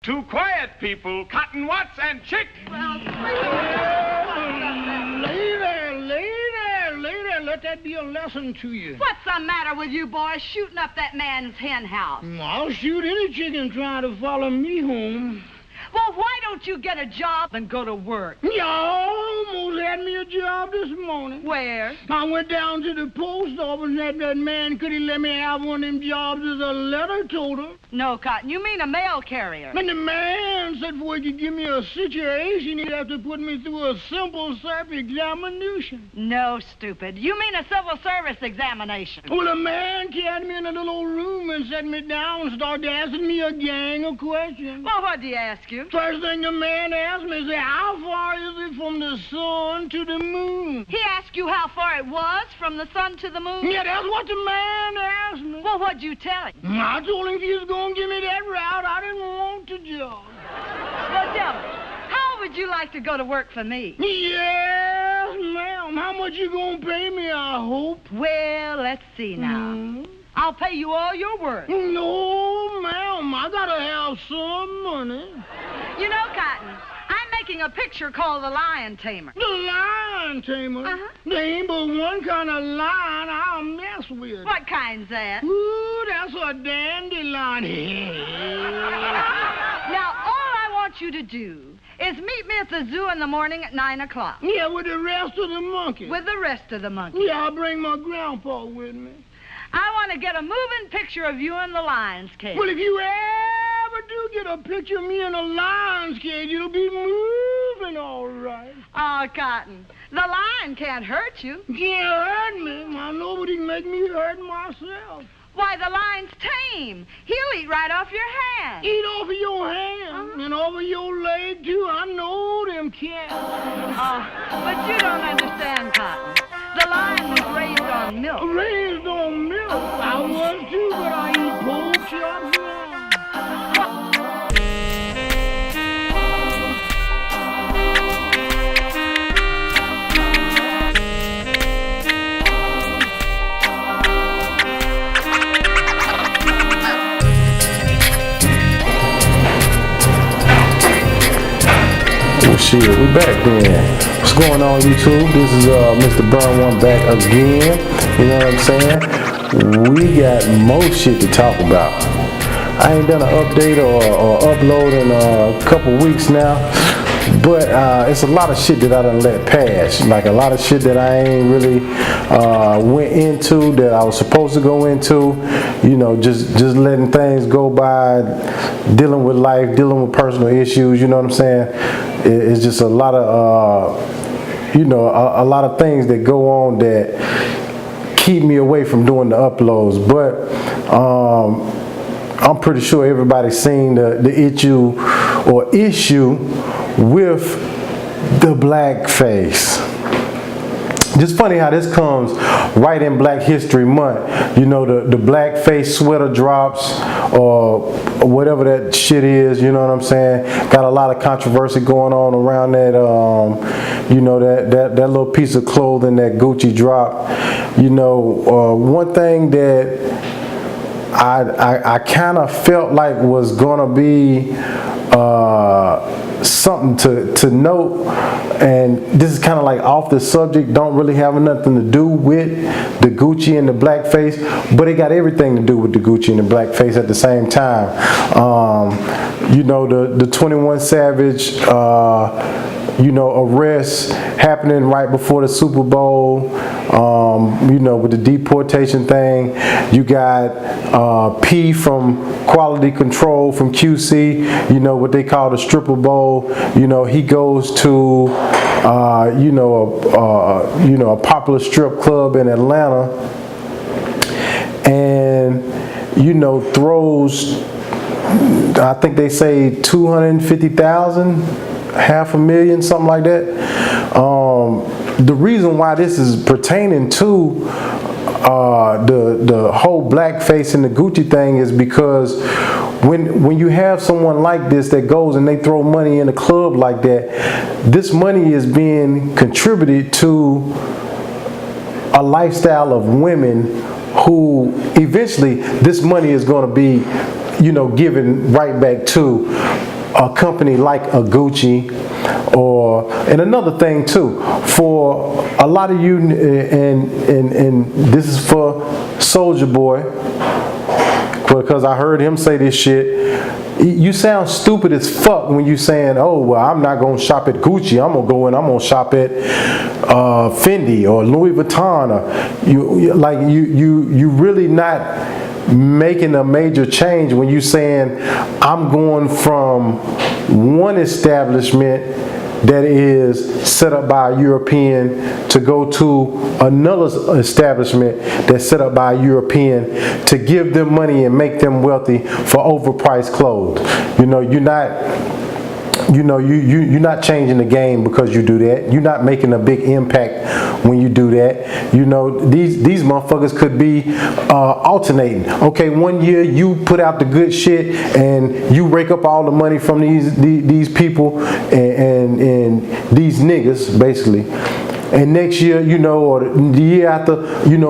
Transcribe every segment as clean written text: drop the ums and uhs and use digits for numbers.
Two quiet people, Cotton Watts and Chick. Lady, let that be a lesson to you. What's the matter with you boys shooting up that man's hen house? I'll shoot any chicken trying to follow me home. Well, why don't you get a job and go to work? You almost had me a job this morning. Where? I went down to the post office and asked that man, could he let me have one of them jobs as a letter toter? No, Cotton, you mean a mail carrier. And the man said before he could give me a situation, he'd have to put me through a simple self-examination. No, stupid. You mean a civil service examination. Well, the man carried me in a little old room and set me down and started asking me a gang of questions. Well, what'd he ask you? First thing the man asked me is, how far is it from the sun to the moon? He asked you how far it was from the sun to the moon? Yeah, that's what the man asked me. Well, what'd you tell him? I told him if he was going to give me that route, I didn't want the job. Well, tell me, how would you like to go to work for me? Yes, ma'am. How much you going to pay me, I hope? Well, let's see now. I'll pay you all your work. No, ma'am. I got to have some money. You know, Cotton, I'm making a picture called The Lion Tamer. The lion tamer? Uh-huh. There ain't but one kind of lion I'll mess with. What kind's that? Ooh, that's a dandelion. Now, all I want you to do is meet me at the zoo in the morning at 9 o'clock. Yeah, with the rest of the monkeys. With the rest of the monkeys. Yeah, I'll bring my grandpa with me. I want to get a moving picture of you in the lion's cage. Well, if you ever do get a picture of me in a lion's cage, it'll be moving all right. Oh, Cotton, the lion can't hurt you. Can't hurt me. I know, but he can make me hurt myself. Why, the lion's tame. He'll eat right off your hand. Eat off of your hand and over your leg, too. I know them cats. But you don't understand, Cotton. The lion was raised on milk. Raised on milk? I was, too, but I eat pork chops now. Shit, we back then. What's going on, YouTube? This is Mr. Burn One back again. You know what I'm saying? We got more shit to talk about. I ain't done an update or upload in a couple weeks now, but it's a lot of shit that I done let pass. Like a lot of shit that I ain't really went into that I was supposed to go into. You know, just letting things go by, dealing with life, dealing with personal issues. You know what I'm saying? It's just a lot of, you know, a lot of things that go on that keep me away from doing the uploads. But I'm pretty sure everybody's seen the issue with the blackface. Just funny how this comes right in Black History Month. You know, the blackface sweater drops or whatever that shit is, you know what I'm saying? Got a lot of controversy going on around that, you know, that little piece of clothing that Gucci dropped. You know, one thing that I kind of felt like was gonna be something to note, and this is kind of like off the subject, don't really have nothing to do with the Gucci and the blackface, but it got everything to do with the Gucci and the blackface at the same time. You know, the 21 Savage you know, arrests happening right before the Super Bowl, you know, with the deportation thing. You got P from Quality Control from QC, you know, what they call the Stripper Bowl. You know, he goes to, you know, a popular strip club in Atlanta and, you know, throws, I think they say 250,000, $500,000, something like that. The reason why this is pertaining to the whole blackface and the Gucci thing is because when you have someone like this that goes and they throw money in a club like that, this money is being contributed to a lifestyle of women who eventually this money is going to be, you know, given right back to a company like a Gucci, and another thing too, for a lot of you, and this is for Soulja Boy, because I heard him say this shit. You sound stupid as fuck when you saying, oh, well, I'm not going to shop at Gucci. I'm going to go and I'm going to shop at Fendi or Louis Vuitton. Or you really not making a major change when you saying, I'm going from one establishment that is set up by a European to go to another establishment that's set up by a European to give them money and make them wealthy for overpriced clothes. You're not changing the game because you do that. You're not making a big impact when you do that. These motherfuckers could be alternating. Okay, one year you put out the good shit and you rake up all the money from these people and these niggas basically. And next year, or the year after,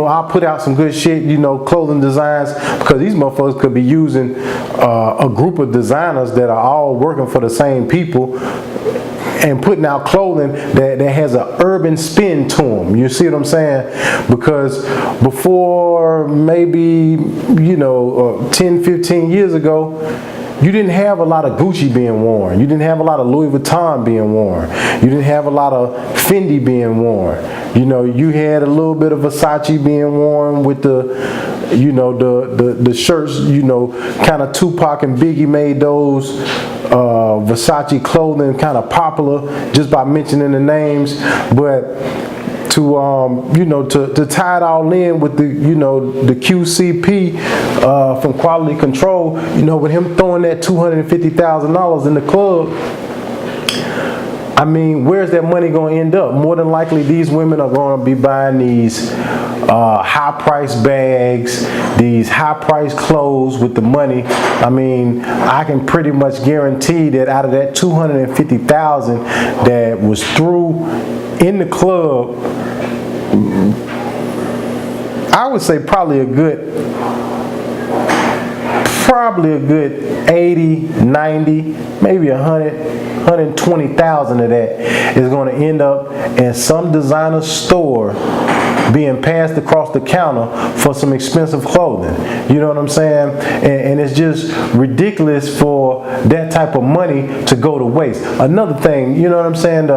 I'll put out some good shit, clothing designs, because these motherfuckers could be using a group of designers that are all working for the same people and putting out clothing that has an urban spin to them. You see what I'm saying? Because before maybe, 10, 15 years ago, you didn't have a lot of Gucci being worn. You didn't have a lot of Louis Vuitton being worn. You didn't have a lot of Fendi being worn. You had a little bit of Versace being worn with the shirts, kind of Tupac and Biggie made those Versace clothing kind of popular just by mentioning the names. But to tie it all in with the QCP from Quality Control, with him throwing that $250,000 in the club, I mean, where's that money going to end up? More than likely, these women are going to be buying these high-priced bags, these high-priced clothes with the money. I mean, I can pretty much guarantee that out of that $250,000 that was through in the club, I would say probably a good 80, 90, maybe 100, 120,000 of that is going to end up in some designer store being passed across the counter for some expensive clothing. You know what I'm saying? And it's just ridiculous for that type of money to go to waste. Another thing, you know what I'm saying?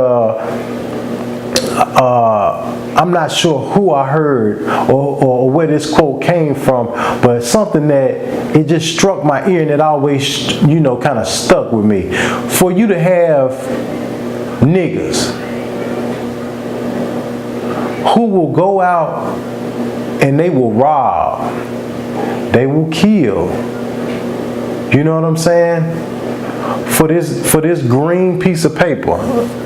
I'm not sure who I heard or where this quote came from, but something that it just struck my ear and it always, kind of stuck with me. For you to have niggas who will go out and they will rob, they will kill, you know what I'm saying? For this green piece of paper.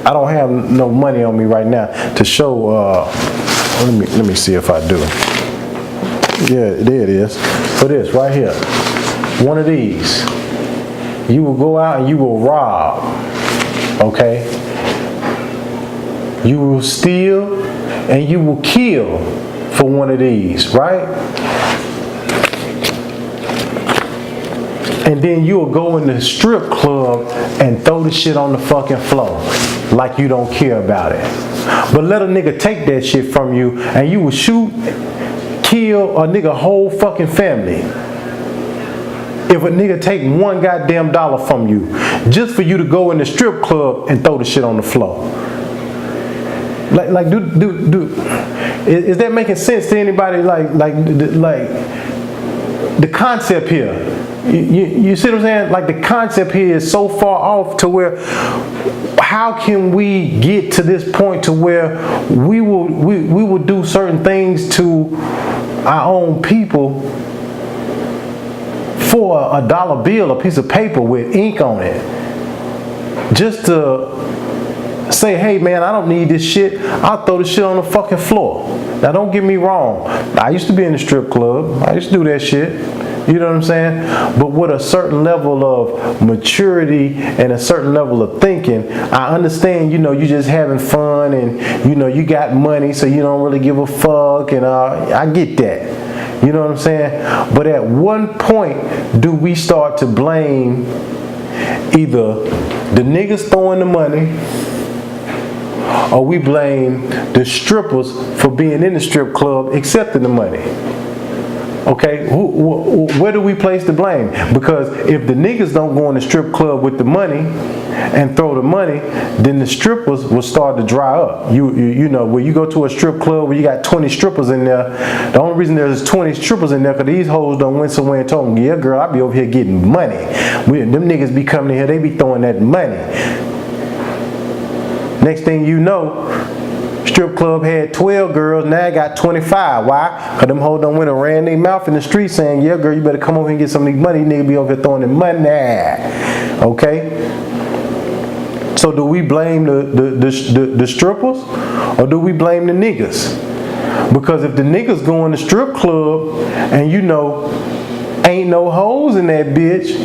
I don't have no money on me right now to show. Let me see if I do. Yeah, there it is. For this right here, one of these, you will go out and you will rob. Okay. You will steal and you will kill for one of these, right? And then you'll go in the strip club and throw the shit on the fucking floor like you don't care about it. But let a nigga take that shit from you and you will shoot, kill a nigga whole fucking family. If a nigga take one goddamn dollar from you just for you to go in the strip club and throw the shit on the floor. Like is that making sense to anybody? Like the concept here. You see what I'm saying? Like the concept here is so far off to where how can we get to this point to where we will do certain things to our own people for a dollar bill, a piece of paper with ink on it, just to say, hey man, I don't need this shit. I'll throw the shit on the fucking floor. Now don't get me wrong. I used to be in the strip club. I used to do that shit. You know what I'm saying? But with a certain level of maturity and a certain level of thinking, I understand, you just having fun and, you got money, so you don't really give a fuck, and I get that. You know what I'm saying? But at one point, do we start to blame either the niggas throwing the money, or we blame the strippers for being in the strip club accepting the money. Okay, where do we place the blame? Because if the niggas don't go in the strip club with the money and throw the money, then the strippers will start to dry up. You know, when you go to a strip club where you got 20 strippers in there, the only reason there's 20 strippers in there because these hoes don't went somewhere and told them, yeah girl, I be over here getting money. Them niggas be coming in here, they be throwing that money. Next thing you know, strip club had 12 girls, now I got 25. Why? Because them hoes done went and ran their mouth in the street saying, yeah girl, you better come over here and get some of these money. These niggas be over here throwing the money. Okay? So do we blame the strippers or do we blame the niggas? Because if the niggas go in the strip club and you know ain't no hoes in that bitch,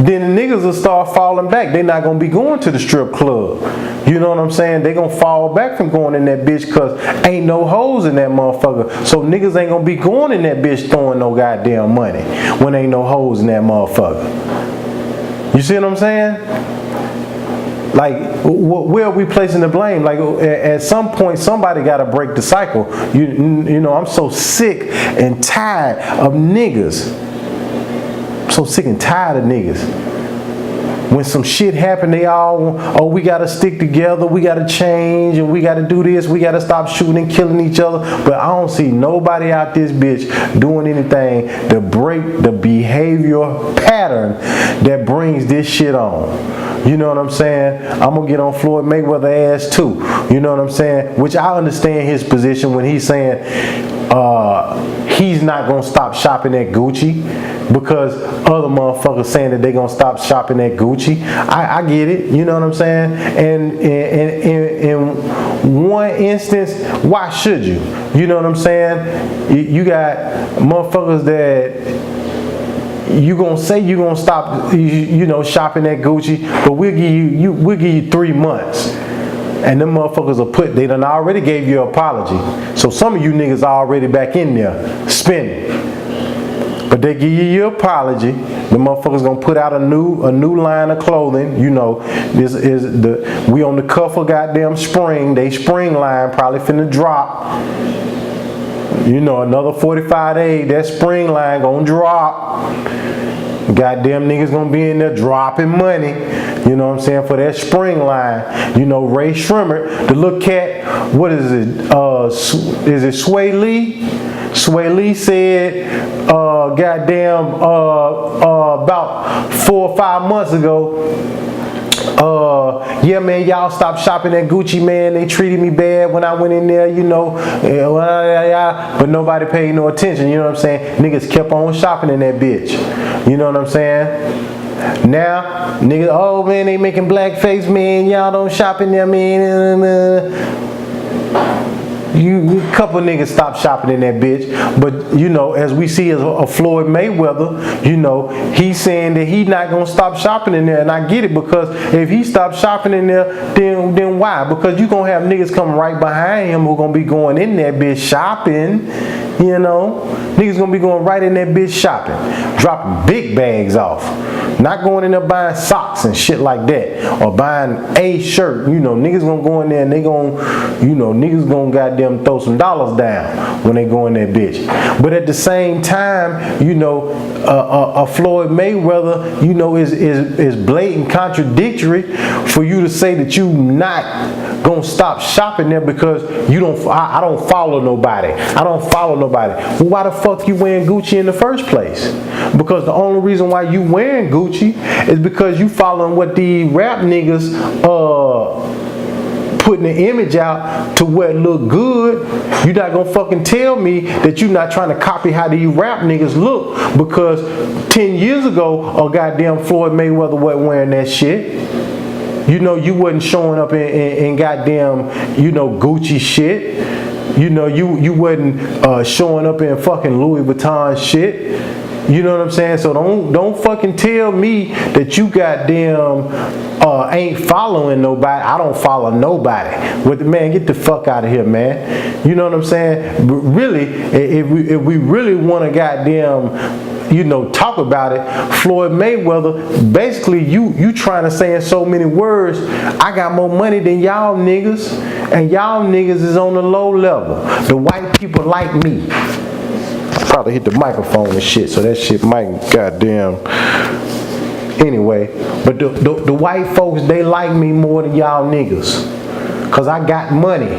then the niggas will start falling back. They not gonna be going to the strip club. You know what I'm saying? They gonna fall back from going in that bitch because ain't no hoes in that motherfucker. So niggas ain't gonna be going in that bitch throwing no goddamn money when ain't no hoes in that motherfucker. You see what I'm saying? Like, where are we placing the blame? Like, at some point, somebody got to break the cycle. You know, I'm so sick and tired of niggas. So sick and tired of niggas. When some shit happen, they all, oh, we got to stick together, we got to change, and we got to do this, we got to stop shooting and killing each other. But I don't see nobody out this bitch doing anything to break the behavior pattern that brings this shit on. You know what I'm saying? I'm going to get on Floyd Mayweather ass too. You know what I'm saying? Which I understand his position when he's saying he's not going to stop shopping at Gucci because other motherfuckers saying that they're going to stop shopping at Gucci. I get it. You know what I'm saying? And in one instance, why should you? You know what I'm saying? You got motherfuckers that you gonna say you gonna stop, you know, shopping at Gucci, but we'll give you 3 months, and them motherfuckers they done already gave you an apology. So some of you niggas are already back in there spending, but they give you your apology. The motherfuckers gonna put out a new line of clothing. You know, this is we on the cuff of goddamn spring. They spring line probably finna drop. You know, another 45 days, that spring line gonna drop. Goddamn niggas gonna be in there dropping money. You know what I'm saying, for that spring line. You know, Ray Shrimmer, the little cat, what is it? Is it Sway Lee? Sway Lee said, goddamn, about 4 or 5 months ago, yeah man, y'all stop shopping at Gucci, man. They treated me bad when I went in there, you know, but nobody paid no attention. You know what I'm saying? Niggas kept on shopping in that bitch. You know what I'm saying? Now niggas, oh man, they making blackface, man. Y'all don't shop in there, man. You couple niggas stop shopping in that bitch. But you know, as we see as a Floyd Mayweather, you know, he's saying that he's not gonna stop shopping in there, and I get it, because if he stops shopping in there, then why? Because you gonna have niggas coming right behind him who gonna be going in that bitch shopping. You know, niggas gonna be going right in that bitch shopping, dropping big bags off. Not going in there buying socks and shit like that, or buying a shirt. You know, niggas gonna go in there and they gonna, you know, niggas gonna goddamn throw some dollars down when they go in that bitch. But at the same time, you know, a Floyd Mayweather, you know, is blatant contradictory for you to say that you not gonna stop shopping there because you don't. I don't follow nobody. I don't follow nobody. Well, why the fuck you wearing Gucci in the first place? Because the only reason why you wearing Gucci is because you following what the rap niggas putting the image out to where it look good. You not gonna fucking tell me that you not trying to copy how these rap niggas look, because 10 years ago a goddamn Floyd Mayweather wasn't wearing that shit. You know, you wasn't showing up in goddamn, you know, Gucci shit. You know, you wasn't showing up in fucking Louis Vuitton shit. You know what I'm saying? So don't fucking tell me that you goddamn ain't following nobody. I don't follow nobody. Man, get the fuck out of here, man. You know what I'm saying? But really, if we really want to goddamn talk about it, Floyd Mayweather, basically you trying to say in so many words, I got more money than y'all niggas, and y'all niggas is on the low level. The white people like me. I probably hit the microphone and shit, so that shit might goddamn. Anyway, but the white folks, they like me more than y'all niggas, cause I got money.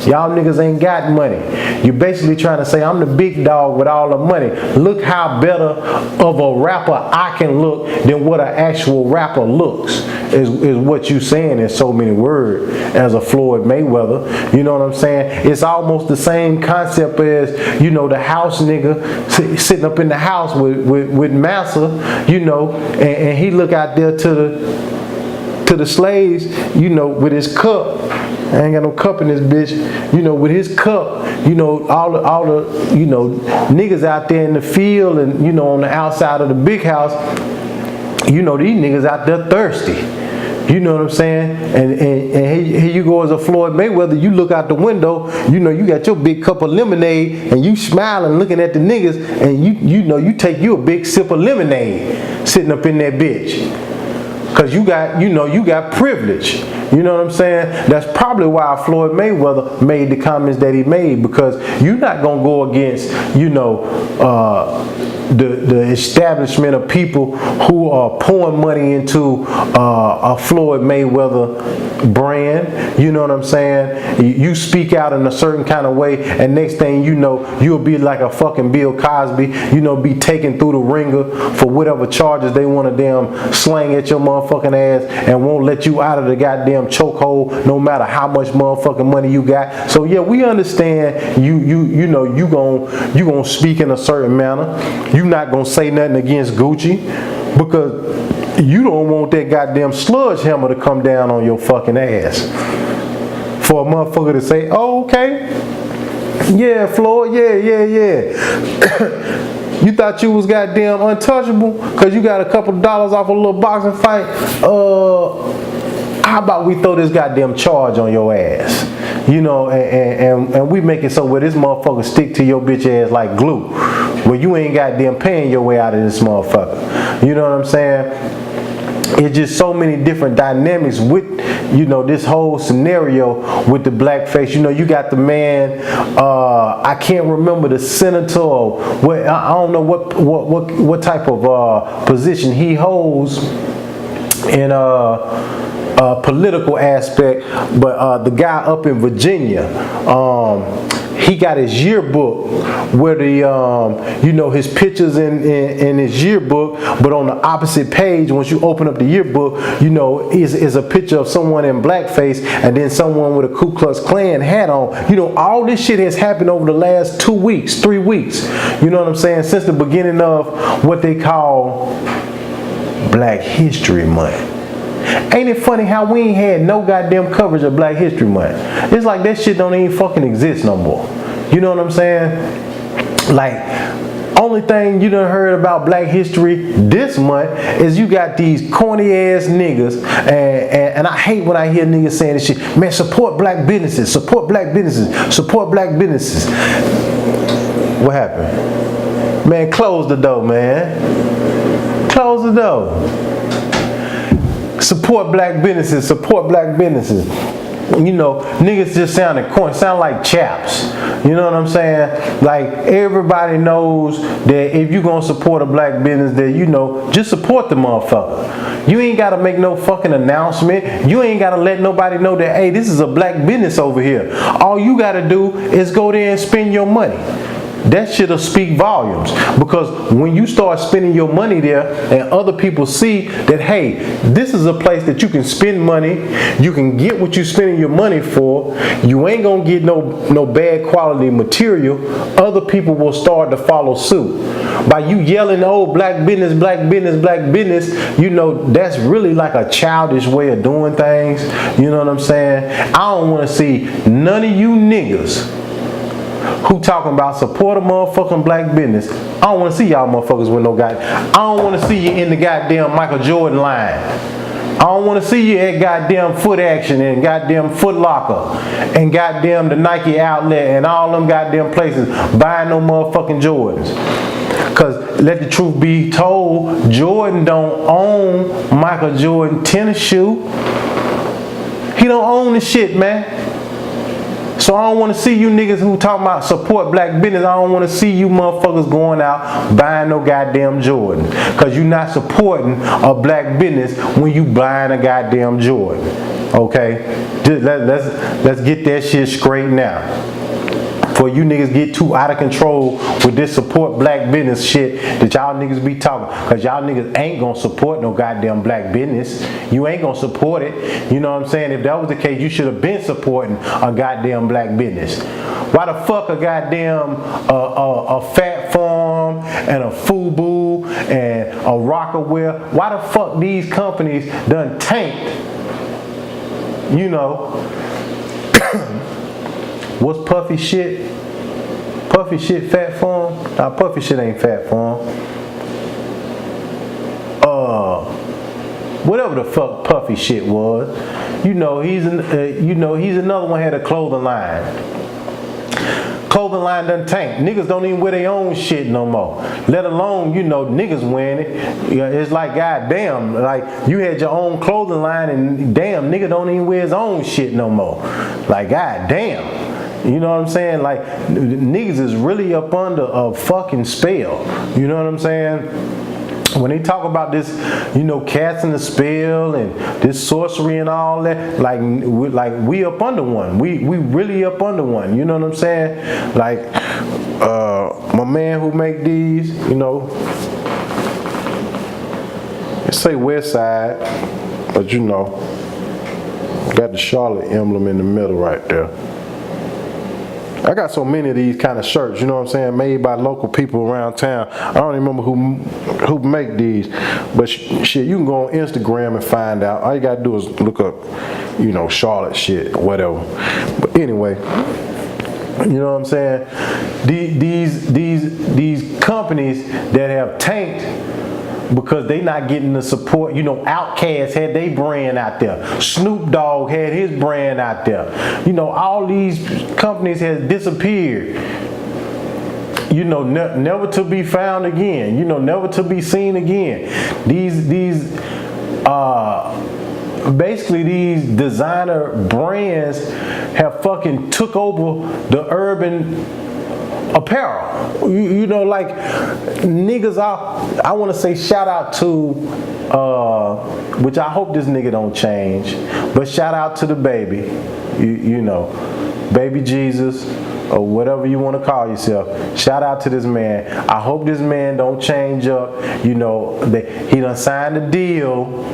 Y'all niggas ain't got money. You're basically trying to say I'm the big dog with all the money. Look how better of a rapper I can look than what an actual rapper looks, is what you saying in so many words as a Floyd Mayweather. You know what I'm saying? It's almost the same concept as, the house nigga sitting up in the house with Massa, and he look out there to the slaves, with his cup. I ain't got no cup in this bitch, with his cup, all the niggas out there in the field and, on the outside of the big house, these niggas out there thirsty. You know what I'm saying? And here you go as a Floyd Mayweather, you look out the window, you got your big cup of lemonade and you smiling looking at the niggas, and you take you a big sip of lemonade sitting up in that bitch. Cause you got privilege. You know what I'm saying? That's probably why Floyd Mayweather made the comments that he made, because you're not gonna go against, the establishment of people who are pouring money into a Floyd Mayweather brand. You know what I'm saying? You speak out in a certain kind of way, and next thing you know, you'll be like a fucking Bill Cosby, be taken through the ringer for whatever charges they want to damn slang at your motherfucking ass, and won't let you out of the goddamn chokehold no matter how much motherfucking money you got. So yeah, we understand you gonna speak in a certain manner. You not gonna say nothing against Gucci, because you don't want that goddamn sludge hammer to come down on your fucking ass. For a motherfucker to say, oh, okay, yeah, Floyd, yeah. You thought you was goddamn untouchable because you got a couple of dollars off a little boxing fight? How about we throw this goddamn charge on your ass? And we make it so where this motherfucker stick to your bitch ass like glue, where you ain't goddamn paying your way out of this motherfucker. You know what I'm saying? It's just so many different dynamics with, this whole scenario with the blackface. You got the man, I can't remember the senator, or what, I don't know what type of position he holds in political aspect, but the guy up in Virginia, he got his yearbook where the his pictures in his yearbook, but on the opposite page, once you open up the yearbook, is a picture of someone in blackface and then someone with a Ku Klux Klan hat on. All this shit has happened over the last 2 weeks, 3 weeks. You know what I'm saying? Since the beginning of what they call Black History Month. Ain't it funny how we ain't had no goddamn coverage of Black History Month? It's like that shit don't even fucking exist no more. You know what I'm saying? Like, only thing you done heard about Black history this month is you got these corny ass niggas, and I hate when I hear niggas saying this shit. Man, support black businesses, support black businesses, support black businesses. What happened? Man, close the door, man. Close the door. Support black businesses, support black businesses. Niggas just sound like chaps. You know what I'm saying? Like, everybody knows that if you gonna support a black business, that just support the motherfucker. You ain't gotta make no fucking announcement. You ain't gotta let nobody know that, hey, this is a black business over here. All you gotta do is go there and spend your money. That shit'll speak volumes, because when you start spending your money there and other people see that, hey, this is a place that you can spend money, you can get what you're spending your money for, you ain't gonna get no bad quality material, other people will start to follow suit. By you yelling, oh, black business, black business, black business, that's really like a childish way of doing things. You know what I'm saying? I don't want to see none of you niggas who talking about support a motherfucking black business. I don't want to see y'all motherfuckers with no I don't want to see you in the goddamn Michael Jordan line. I don't want to see you at goddamn Foot Action and goddamn Foot Locker and goddamn the Nike Outlet and all them goddamn places buying no motherfucking Jordans. Cause let the truth be told, Jordan don't own Michael Jordan tennis shoe. He don't own the shit, man. So I don't want to see you niggas who talking about support black business. I don't want to see you motherfuckers going out buying no goddamn Jordan. Cause you not supporting a black business when you buying a goddamn Jordan. Okay? Just let's get that shit straight now. Before you niggas get too out of control with this support black business shit that y'all niggas be talking. Cause y'all niggas ain't gonna support no goddamn black business. You ain't gonna support it. You know what I'm saying? If that was the case, you should have been supporting a goddamn black business. Why the fuck a goddamn a Fat Farm and a Fubu and a Rockaware? Why the fuck these companies done tanked? You know. What's Puffy shit? Puffy shit Fat Farm? Nah, Puffy shit ain't Fat Farm. Whatever the fuck Puffy shit was. You know, he's another one had a clothing line. Clothing line done tank. Niggas don't even wear their own shit no more. Let alone, you know, niggas wearing it. It's like, goddamn, like you had your own clothing line and damn, nigga don't even wear his own shit no more. Like, goddamn. You know what I'm saying? Like, niggas is really up under a fucking spell. You know what I'm saying? When they talk about this, you know, casting the spell and this sorcery and all that, like we up under one. We really up under one. You know what I'm saying? Like, my man who make these, you know, it say West Side, but you know, got the Charlotte emblem in the middle right there. I got so many of these kind of shirts, you know what I'm saying, made by local people around town. I don't remember who make these, but shit, you can go on Instagram and find out. All you gotta do is look up, you know, Charlotte shit or whatever. But anyway, you know what I'm saying? These companies that have tanked because they not getting the support. You know, Outkast had their brand out there. Snoop Dogg had his brand out there. You know, all these companies has disappeared. You know, never to be found again. You know, never to be seen again. Basically these designer brands have fucking took over the urban apparel. You know, like niggas I want to say shout out to which I hope this nigga don't change, but shout out to the baby, you know, baby Jesus or whatever you want to call yourself. Shout out to this man. I hope this man don't change up. You know, he done signed a deal.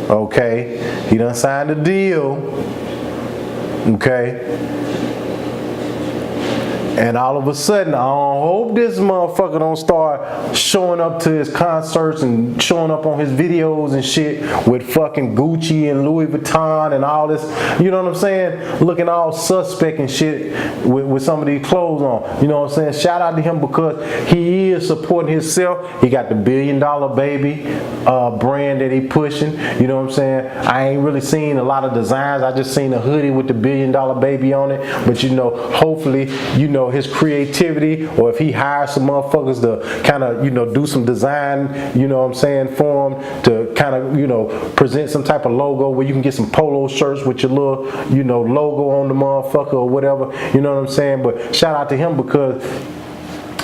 Okay, he done signed a deal. Okay. And all of a sudden, I don't hope this motherfucker don't start showing up to his concerts and showing up on his videos and shit with fucking Gucci and Louis Vuitton and all this, you know what I'm saying? Looking all suspect and shit with some of these clothes on. You know what I'm saying? Shout out to him because he is supporting himself. He got the $1 billion baby brand that he pushing. You know what I'm saying? I ain't really seen a lot of designs. I just seen a hoodie with the $1 billion baby on it. But you know, hopefully, you know, his creativity, or if he hires some motherfuckers to kind of, you know, do some design, you know what I'm saying, for him to kind of, you know, present some type of logo where you can get some polo shirts with your little, you know, logo on the motherfucker or whatever, you know what I'm saying. But shout out to him because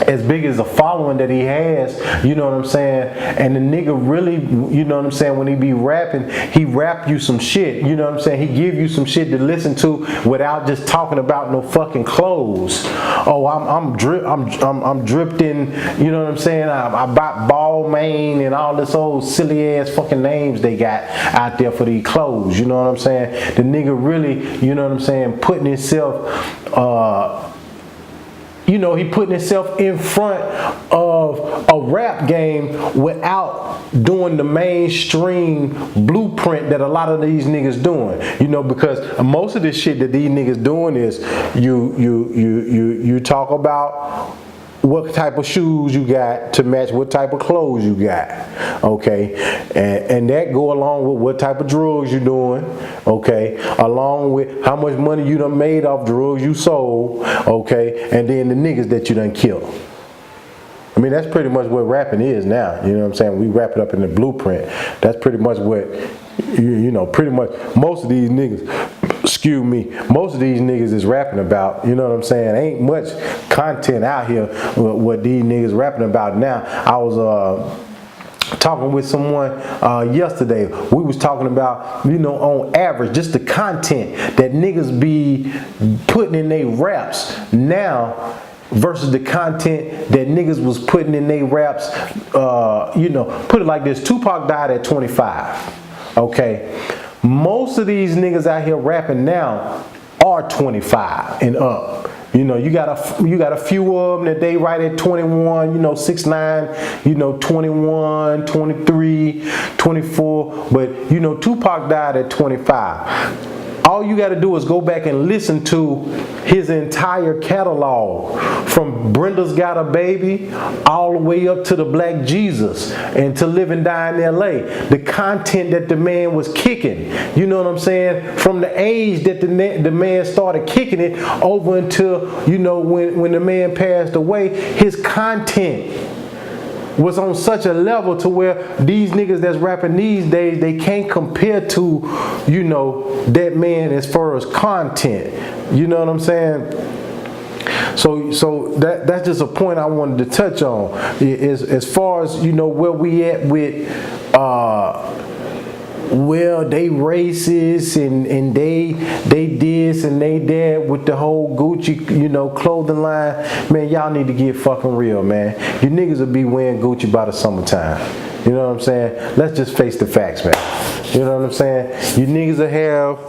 as big as the following that he has, you know what I'm saying, and the nigga really, you know what I'm saying, when he be rapping, he rap you some shit, you know what I'm saying, he give you some shit to listen to without just talking about no fucking clothes. Oh, I'm dripped in, you know what I'm saying, I bought Balmain and all this old silly ass fucking names they got out there for these clothes, you know what I'm saying. The nigga really, you know what I'm saying, putting himself you know, he putting himself in front of a rap game without doing the mainstream blueprint that a lot of these niggas doing. You know, because most of this shit that these niggas doing is you talk about what type of shoes you got to match what type of clothes you got, okay, and that go along with what type of drugs you doing, okay, along with how much money you done made off drugs you sold, okay, and then the niggas that you done killed. I mean, that's pretty much what rapping is now. You know what I'm saying? We wrap it up in the blueprint. That's pretty much what, you know, pretty much most of these niggas, most of these niggas is rapping about. You know what I'm saying? Ain't much content out here what these niggas rapping about now. I was talking with someone yesterday. We was talking about, you know, on average, just the content that niggas be putting in their raps now versus the content that niggas was putting in their raps. You know, put it like this: Tupac died at 25. Okay, most of these niggas out here rapping now are 25 and up. You know, you got a few of them that they write at 21, you know, 6'9", you know, 21, 23, 24. But, you know, Tupac died at 25. All you got to do is go back and listen to his entire catalog, from Brenda's Got a Baby all the way up to the Black Jesus and to Live and Die in LA. The content that the man was kicking, you know what I'm saying? From the age that the man started kicking it over until, you know, when the man passed away, his content was on such a level to where these niggas that's rapping these days, they can't compare to, you know, that man as far as content. You know what I'm saying? So that's just a point I wanted to touch on. As far as, you know, where we at with well, they racist and they this and they that with the whole Gucci, you know, clothing line. Man, y'all need to get fucking real, man. You niggas will be wearing Gucci by the summertime. You know what I'm saying? Let's just face the facts, man. You know what I'm saying? You niggas will have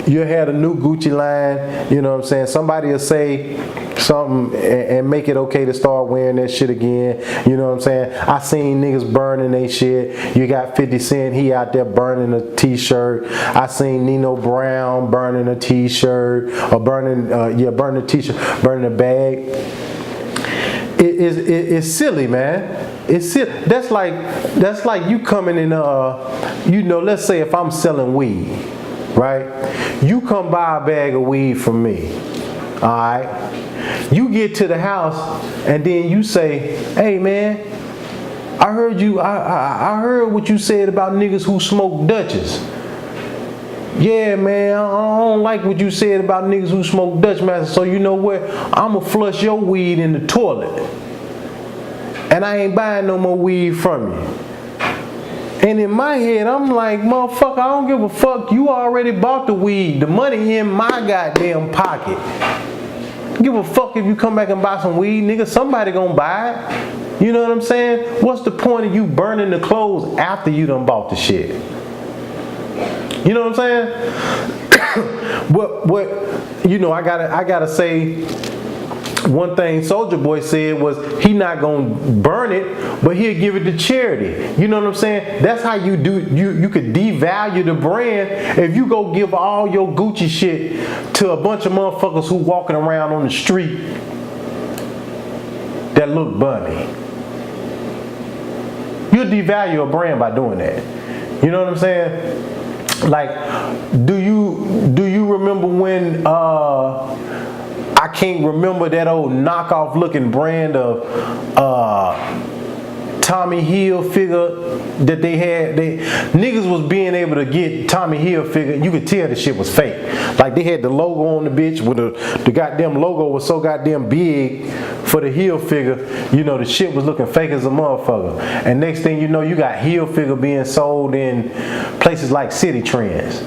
you'll have a new Gucci line. You know what I'm saying? Somebody will say something and make it okay to start wearing that shit again. You know what I'm saying? I seen niggas burning they shit. You got 50 Cent, he out there burning a t-shirt. I seen Nino Brown burning a t-shirt, or burning a t-shirt, burning a bag. It's silly, man. It's silly. That's like you coming in, you know, let's say if I'm selling weed, right? You come buy a bag of weed from me, all right? You get to the house and then you say, hey man, I heard you, I heard what you said about niggas who smoke Dutches. Yeah man, I don't like what you said about niggas who smoke Dutch Masters, so you know what? I'ma flush your weed in the toilet. And I ain't buying no more weed from you. And in my head, I'm like, motherfucker, I don't give a fuck. You already bought the weed. The money in my goddamn pocket. Give a fuck if you come back and buy some weed, nigga. Somebody gonna buy it. You know what I'm saying? What's the point of you burning the clothes after you done bought the shit? You know what I'm saying? What you know, I gotta say, one thing Soulja Boy said was he not gonna burn it, but he'll give it to charity. You know what I'm saying? That's how you do. You could devalue the brand if you go give all your Gucci shit to a bunch of motherfuckers who walking around on the street that look bummy. You'll devalue a brand by doing that. You know what I'm saying? Like, do you remember when I can't remember that old knockoff looking brand of Tommy Hilfiger that they had? Niggas was being able to get Tommy Hilfiger. You could tell the shit was fake. Like they had the logo on the bitch with the goddamn logo was so goddamn big for the Hilfiger. You know, the shit was looking fake as a motherfucker. And next thing you know, you got Hilfiger being sold in places like City Trends.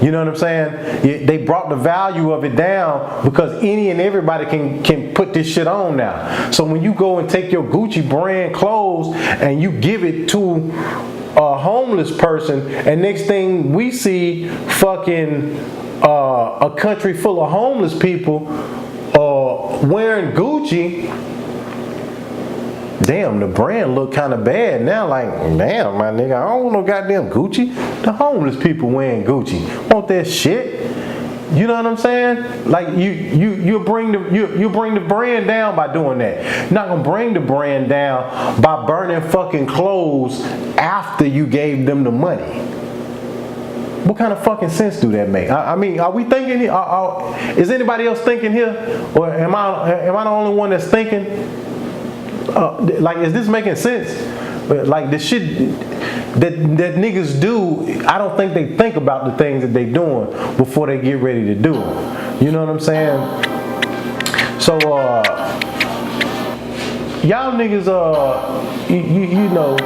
You know what I'm saying? They brought the value of it down because any and everybody can put this shit on now. So when you go and take your Gucci brand clothes and you give it to a homeless person, and next thing we see fucking a country full of homeless people wearing Gucci. Damn, the brand look kind of bad now. Like, damn, my nigga, I don't want no goddamn Gucci. The homeless people wearing Gucci want that shit. You know what I'm saying? Like you bring the brand down by doing that. You're not gonna bring the brand down by burning fucking clothes after you gave them the money. What kind of fucking sense do that make? I mean, are we thinking? Is anybody else thinking here, or am I the only one that's thinking? Like, is this making sense? Like the shit that niggas do, I don't think they think about the things that they doing before they get ready to do them. You know what I'm saying? So y'all niggas, you know,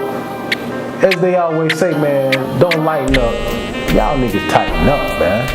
as they always say, man, don't lighten up. Y'all niggas tighten up, man.